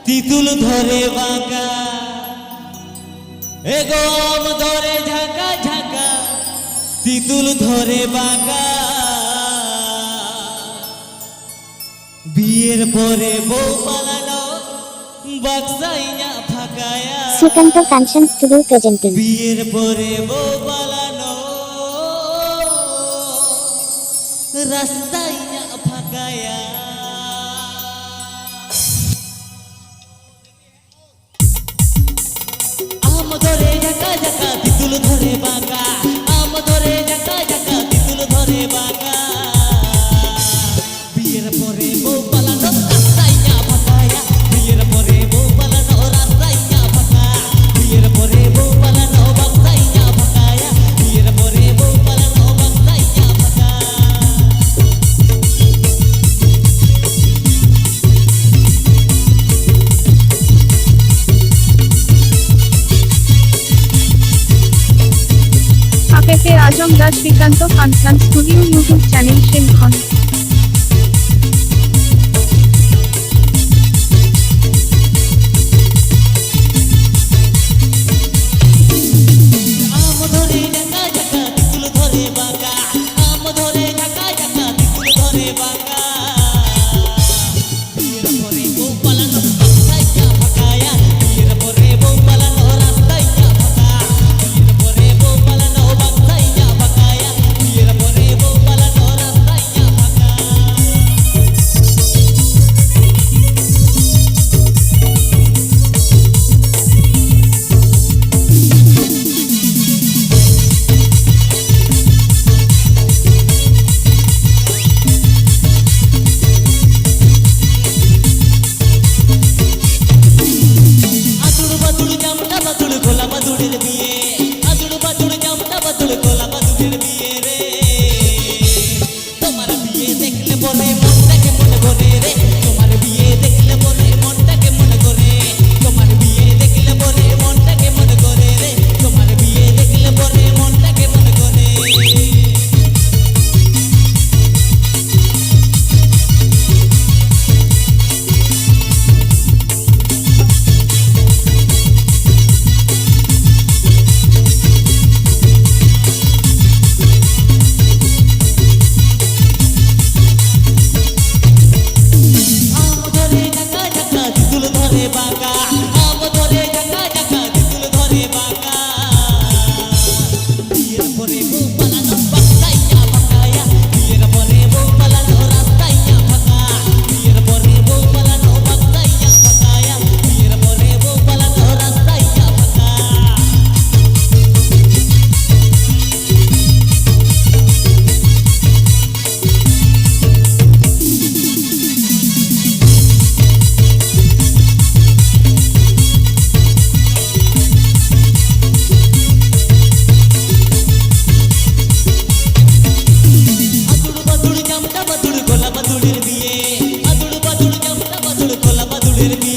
তিতুল ধরে বাঁকা এ গম ধরে ঝাঁকা ঝাঁকা তিতুল ধরে বাঁকা বিয়ের পরে বউ পালানো বাক্সাইয়া ফাঁকায়া Srikanto Function Studio presenting. বিয়ের পরে বউ পালানো রাস্তাইয়া ফাঁকায়া আম ধরে ঝাঁকা ঝাঁকা তিতুল ধরে বাঁকা আম ধরে ঝাঁকা ঝাঁকা তিতুল ধরে বাঁকা বিয়ের পরে বউ পালানো রাস্তাইয়া ফাঁকায়া বিয়ের পরে বউ পালানো রাস্তাইয়া ফাঁকা বিয়ের পরে বউ পালানো বাক্সাইয়া ফাঁকায়া বিয়ের পরে বউ পালানো বাক্সাইয়া ফাঁকা APP Ajamgarh Srikanto Function Studio YouTube channel Shilkhon. আম ধরে ঝাঁকা ঝাঁকা তিতুল ধরে বাঁকা আম ধরে ঝাঁকা ঝাঁকা তিতুল ধরে বাঁকা বিয়ের পরে বউ পালানো রাস্তাইয়া ফাঁকায়া বিয়ের পরে বউ পালানো রাস্তাইয়া ফাঁকা বিয়ের পরে বউ পালানো বাক্সাইয়া ফাঁকায়া বিয়ের পরে বউ পালানো রাস্তাইয়া ফাঁকা আদুড় বাদুড় জামটা বাদুড় গোলা বাদুড়ের বিয়ে আদুড় বাদুড় জামটা বাদুড় গোলা বাদুড়ের বিয়ে রে তোমার বিয়ে দেখলে বলে মনটাকে মনে করে রে তোমার বিয়ে দেখলে বলে মনটাকে মনে করে তোমার বিয়ে দেখলে বলে মনটাকে মনে করে রে তোমার বিয়ে দেখলে বলে মনটাকে মনে করে আম ধরে ঝাঁকা ঝাঁকা তিতুল ধরে বাঁকা আম ধরে ঝাঁকা ঝাঁকা তিতুল ধরে বাঁকা বিয়ের পরে বউ পালানো বাক্সাইয়া ফাঁকায়া বিয়ের পরে বউ পালানো রাস্তাইয়া ফাঁকা বিয়ের পরে বউ পালানো বাক্সাইয়া ফাঁকায়া বিয়ের পরে বউ পালানো রাস্তাইয়া ফাঁকা আদুড় বাদুড় জামটা বাদুড় গোলা বাদুড়ের বিয়ে আদুড় বাদুড় জামটা বাদুড় গোলা বাদুড়ের বিয়ে